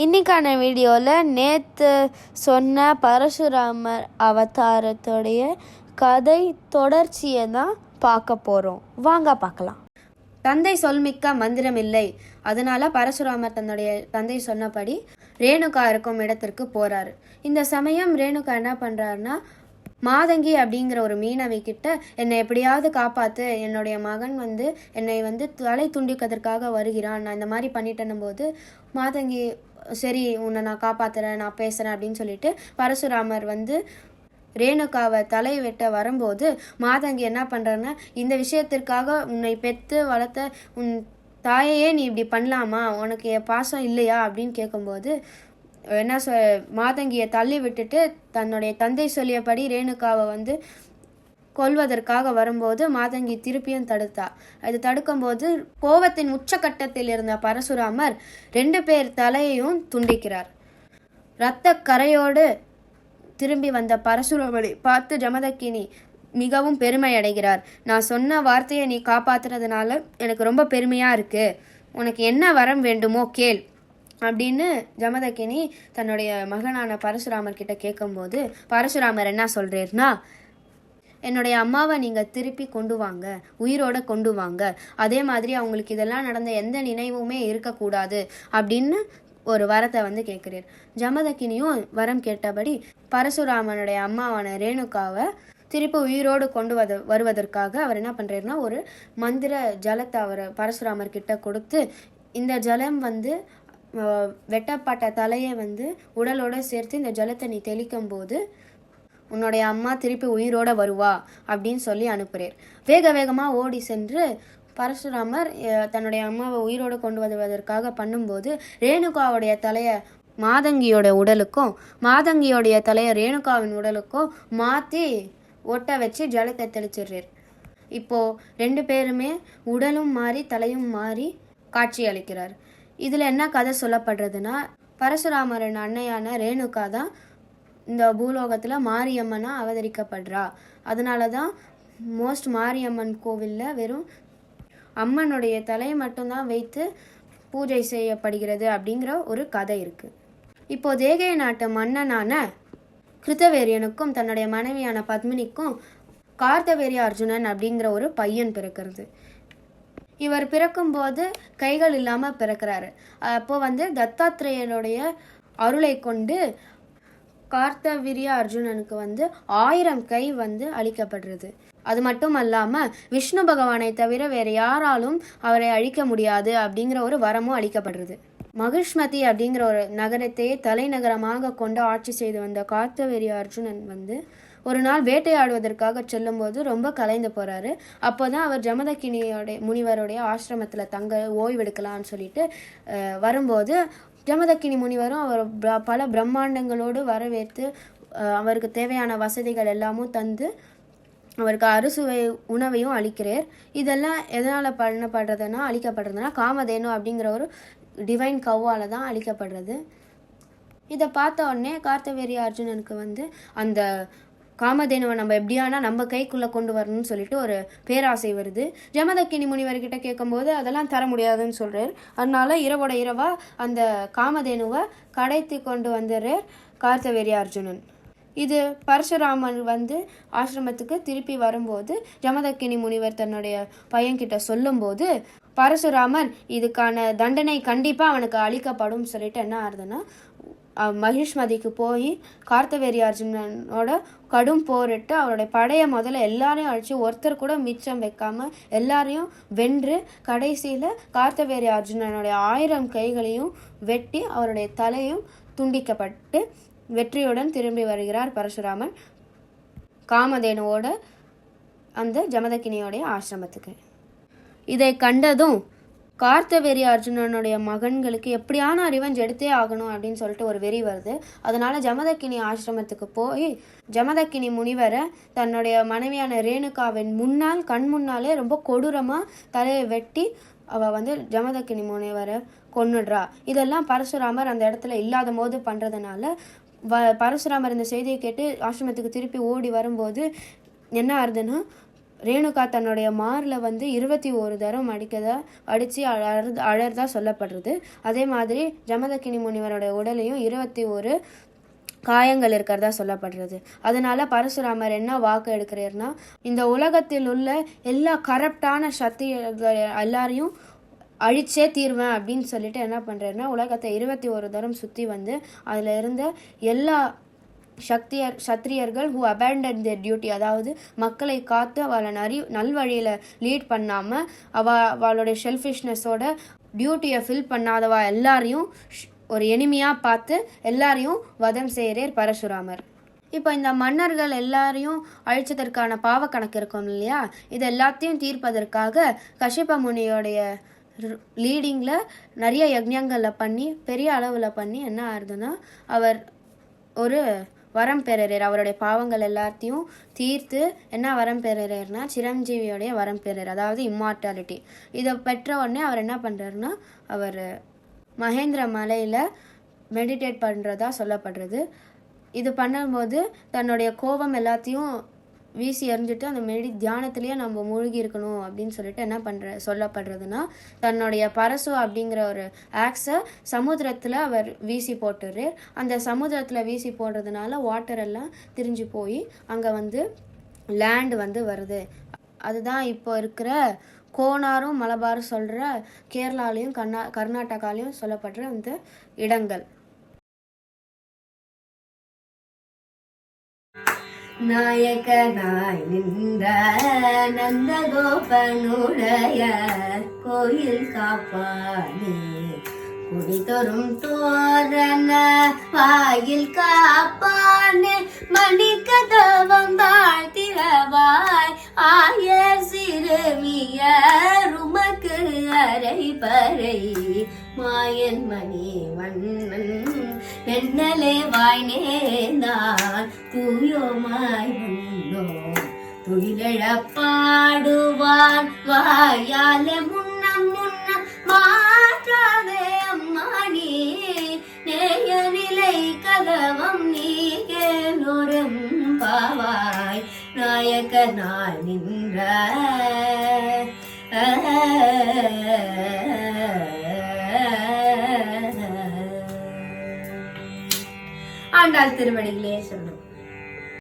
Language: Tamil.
இன்னைக்கான வீடியோவில் நேற்று சொன்ன பரசுராமர் அவதாரத்துடைய கதை தொடர்ச்சியை தான் பார்க்க போகிறோம். வாங்க பார்க்கலாம். தந்தை சொல்மிக்க மந்திரம் இல்லை. அதனால பரசுராமர் தன்னுடைய தந்தை சொன்னபடி ரேணுகா இருக்கும் இடத்திற்கு போறாரு. இந்த சமயம் ரேணுகா என்ன பண்றாருன்னா, மாதங்கி அப்படிங்கிற ஒரு மீனவை கிட்ட என்னை எப்படியாவது காப்பாத்து, என்னுடைய மகன் என்னை தலை துண்டிக்கிறதுக்காக வருகிறான், நான் இந்த மாதிரி பண்ணிட்டேன்னும் போது மாதங்கி சரி உன்னை நான் காப்பாத்துறேன், நான் பேசுறேன் அப்படின்னு சொல்லிட்டு பரசுராமர் ரேணுகாவை தலை வெட்ட வரும்போது மாதங்கி என்ன பண்றாங்கன்னா, இந்த விஷயத்திற்காக உன்னை பெற்று வளர்த்த உன் தாயையே நீ இப்படி பண்ணலாமா, உனக்கு பாசம் இல்லையா அப்படின்னு கேட்கும்போது என்ன மாதங்கியை தள்ளி விட்டுட்டு தன்னுடைய தந்தை சொல்லியபடி ரேணுகாவை கொல்வதற்காக வரும்போது மாதங்கி திருப்பியும் தடுத்தா. அது தடுக்கும்போது கோபத்தின் உச்சகட்டத்தில் இருந்த பரசுராமர் 2 பேர் தலையையும் துண்டிக்கிறார். இரத்த கரையோடு திரும்பி வந்த பரசுராமரை பார்த்து ஜமதக்கினி மிகவும் பெருமை அடைகிறார். நான் சொன்ன வார்த்தையை நீ காப்பாத்துறதுனால எனக்கு ரொம்ப பெருமையா இருக்கு, உனக்கு என்ன வரம் வேண்டுமோ கேள் அப்படின்னு ஜமதக்கினி தன்னுடைய மகனான பரசுராமர் கிட்ட கேட்கும்போது பரசுராமர் என்ன சொல்றாருன்னா, என்னுடைய அம்மாவை நீங்கள் திருப்பி கொண்டு வாங்க, உயிரோட கொண்டு வாங்க, அதே மாதிரி அவங்களுக்கு இதெல்லாம் நடந்த எந்த நினைவுமே இருக்கக்கூடாது அப்படின்னு ஒரு வரத்தை கேட்குறார். ஜமதக்கினியும் வரம் கேட்டபடி பரசுராமனுடைய அம்மாவான ரேணுகாவை திருப்பி உயிரோடு கொண்டு வருவதற்காக அவர் என்ன பண்ணுறாருன்னா, ஒரு மந்திர ஜலத்தை அவர் பரசுராமர் கிட்ட கொடுத்து, இந்த ஜலம் வெட்டப்பட்ட தலையை உடலோட சேர்த்து இந்த ஜலத்தை நீ தெளிக்கும் போது உன்னுடைய அம்மா திருப்பி உயிரோட வருவா அப்படின்னு சொல்லி அனுப்புறார். வேக வேகமாக ஓடி சென்று பரசுராமர் தன்னுடைய அம்மாவை உயிரோடு கொண்டு வருவதற்காக பண்ணும்போது ரேணுகாவுடைய தலையை மாதங்கியோட உடலுக்கும் மாதங்கியோடைய தலையை ரேணுகாவின் உடலுக்கும் மாற்றி ஒட்ட வச்சு ஜலத்தை தெளிச்சிடுறார். இப்போ 2 பேருமே உடலும் மாறி தலையும் மாறி காட்சி அளிக்கிறார். இதில் என்ன கதை சொல்லப்படுறதுன்னா, பரசுராமரின் அன்னையான ரேணுகா தான் இந்த பூலோகத்தில் மாரியம்மனா அவதரிக்கப்படுறா. அதனால தான் மோஸ்ட் மாரியம்மன் கோவிலில் வெறும் அம்மனுடைய தலையை மட்டும்தான் வைத்து பூஜை செய்யப்படுகிறது அப்படிங்கிற ஒரு கதை இருக்குது. இப்போ தேகய நாட்டு மன்னனான கிருத்தவேரியனுக்கும் தன்னுடைய மனைவியான பத்மினிக்கும் கார்த்தவேரிய அர்ஜுனன் அப்படிங்கிற ஒரு பையன் பிறக்கிறது. இவர் பிறக்கும்போது கைகள் இல்லாமல் பிறக்கிறாரு. அப்போ தத்தாத்திரேயனுடைய அருளை கொண்டு கார்த்தவீரிய அர்ஜுனனுக்கு 1000 கை அளிக்கப்படுறது. அது மட்டும் அல்லாமல் விஷ்ணு பகவானை தவிர வேற யாராலும் அவரை அழிக்க முடியாது அப்படிங்கிற ஒரு வரமும் அளிக்கப்படுறது. மகிஷ்மதி அப்படிங்கிற ஒரு நகரத்தையே தலைநகரமாக கொண்டு ஆட்சி செய்து வந்த கார்த்தவீரிய அர்ஜுனன் ஒரு நாள் வேட்டையாடுவதற்காக செல்லும்போது ரொம்ப கலைந்து போகிறாரு. அப்போ தான் அவர் ஜமதக்கினியோடைய முனிவருடைய ஆசிரமத்தில் தங்க ஓய்வெடுக்கலான்னு சொல்லிட்டு வரும்போது ஜமதக்கினி முனிவரும் அவர் பல பிரம்மாண்டங்களோடு வரவேற்று அவருக்கு தேவையான வசதிகள் எல்லாமும் தந்து அவருக்கு அறுசுவை உணவையும் அளிக்கிறார். இதெல்லாம் எதனால் அளிக்கப்படுறதுன்னா காமதேனு அப்படிங்கிற ஒரு டிவைன் கவ்வால் தான் அளிக்கப்படுறது. இதை பார்த்த உடனே கார்த்தவீரிய அர்ஜுனனுக்கு அந்த காமதேனுவை நம்ம எப்படியானா நம்ம கைக்குள்ளே கொண்டு வரணும்னு சொல்லிட்டு ஒரு பேராசை வருது. ஜமதக்கினி முனிவர்கிட்ட கேட்கும்போது அதெல்லாம் தர முடியாதுன்னு சொல்கிறார். அதனால இரவோட இரவாக அந்த காமதேனுவை கடைத்தி கொண்டு வந்துடுறார் கார்த்தவீரிய அர்ஜுனன். இது பரசுராமன் ஆசிரமத்துக்கு திருப்பி வரும்போது ஜமதக்கினி முனிவர் தன்னுடைய பையன்கிட்ட சொல்லும்போது பரசுராமன் இதுக்கான தண்டனை கண்டிப்பாக அவனுக்கு அளிக்கப்படும் சொல்லிட்டு என்ன ஆகுதுன்னா, மகிஷ்மதிக்கு போய் கார்த்தவீரிய அர்ஜுனனோட கடும் போரிட்டு அவருடைய படையை முதல்ல எல்லாரையும் அழிச்சு ஒருத்தர் கூட மிச்சம் வைக்காம எல்லாரையும் வென்று கடைசியில் கார்த்தவீரிய அர்ஜுனனுடைய 1000 கைகளையும் வெட்டி அவருடைய தலையும் துண்டிக்கப்பட்டு வெற்றியுடன் திரும்பி வருகிறார் பரசுராமன் காமதேனுவோட அந்த ஜமதக்கினியோடைய ஆசிரமத்துக்கு. இதை கண்டதும் கார்த்தவீரிய அர்ஜுனனுடைய மகன்களுக்கு எப்படியான ரிவெஞ்ச் எடுத்தே ஆகணும் அப்படின்னு சொல்லிட்டு ஒரு வெறி வருது. அதனால ஜமதக்கினி ஆசிரமத்துக்கு போய் ஜமதக்கினி முனிவரை தன்னுடைய மனைவியான ரேணுகாவின் கண் முன்னாலே ரொம்ப கொடூரமாக தலையை வெட்டி அவள் ஜமதக்கினி முனிவரை கொன்னுடுறா. இதெல்லாம் பரசுராமர் அந்த இடத்துல இல்லாத போது பண்ணுறதுனால பரசுராமர் இந்த செய்தியை கேட்டு ஆசிரமத்துக்கு திருப்பி ஓடி வரும்போது என்ன ஆகுதுன்னா, ரேணுகா தன்னுடைய மாரில் வந்து 21 தரம் அடித்து அழறதா சொல்லப்படுறது. அதே மாதிரி ஜமதக்கினி முனிவரோட உடலையும் 21 காயங்கள் இருக்கிறதா சொல்லப்படுறது. அதனால பரசுராமர் என்ன வாக்கு எடுக்கிறார்னா, இந்த உலகத்தில் உள்ள எல்லா கரப்டான சக்திகள் எல்லாரையும் அழிச்சே தீர்வேன் அப்படின்னு சொல்லிட்டு என்ன பண்ணுறாருன்னா, உலகத்தை 21 தரம் சுற்றி வந்து அதில் இருந்த எல்லா சத்திரியர்கள் ஹூ அபேண்டன் தேர் டியூட்டி, அதாவது மக்களை காத்து அவளை நல்வழியில் லீட் பண்ணாமல் அவளுடைய ஷெல்ஃபிஷ்னஸோட டியூட்டியை ஃபில் பண்ணாதவா எல்லாரையும் ஒரு எனிமையாக பார்த்து எல்லாரையும் வதம் செய்கிறார் பரசுராமர். இப்போ இந்த மன்னர்கள் எல்லாரையும் அழிச்சதற்கான பாவ கணக்கு இருக்கும் இல்லையா, இது எல்லாத்தையும் தீர்ப்பதற்காக கஷ்யப முனியோடைய லீடிங்கில் நிறைய யஜ்ஞங்களை பண்ணி பெரிய அளவில் பண்ணி என்ன ஆகுதுன்னா, அவர் ஒரு வரம் பெறுறார். அவருடைய பாவங்கள் எல்லாத்தையும் தீர்த்து என்ன வரம் பெறுறாருனா, சிரஞ்சீவியோடைய வரம் பெறுறார், அதாவது இம்மார்டாலிட்டி. இதை பெற்ற உடனே அவர் என்ன பண்ணுறாருன்னா, அவர் மகேந்திர மலையில் மெடிடேட் பண்ணுறதா சொல்லப்படுறது. இது பண்ணும்போது தன்னுடைய கோபம் எல்லாத்தையும் வீசி எறிஞ்சிட்டு அந்த தியானத்திலேயே நம்ம மூழ்கி இருக்கணும் அப்படின்னு சொல்லிட்டு என்ன சொல்லப்படுறதுன்னா, தன்னுடைய பரசு அப்படிங்கிற ஒரு ஆக்ஸை சமுத்திரத்தில் அவர் வீசி போட்டுரு. அந்த சமுத்திரத்தில் வீசி போடுறதுனால வாட்டர் எல்லாம் திரிஞ்சு போய் அங்கே வந்து லேண்ட் வந்து வருது. அதுதான் இப்போ இருக்கிற கோனாரும் மலபாரும் சொல்கிற கேரளாலையும் கர்நாடகாலையும் சொல்லப்படுற அந்த இடங்கள். நாயகனாய் நின்ற நந்தகோபனுடைய கோயில் காப்பானே, குடிதொரும் தோரண வாயில் காப்பானே, மணிக்கதவம் தாழ்த்திரவாய் ஆய சிறுமியர் உமக்கு அரை பறை மாயன் மணி வண்ணன் வெண்ணலே வாய் நேர்ந்தான் தூயோமாய் வந்தோம் துயிலெழப்பாடுவான் வாயாலே முன்னம் முன்னம் மாற்றாதே அம்மானி நேய நிலை கதவம் நீகேனோரும் பாவாய் நாயகனாய் நின்ற ஆண்டாள் திருவடிகளே சொல்லணும்.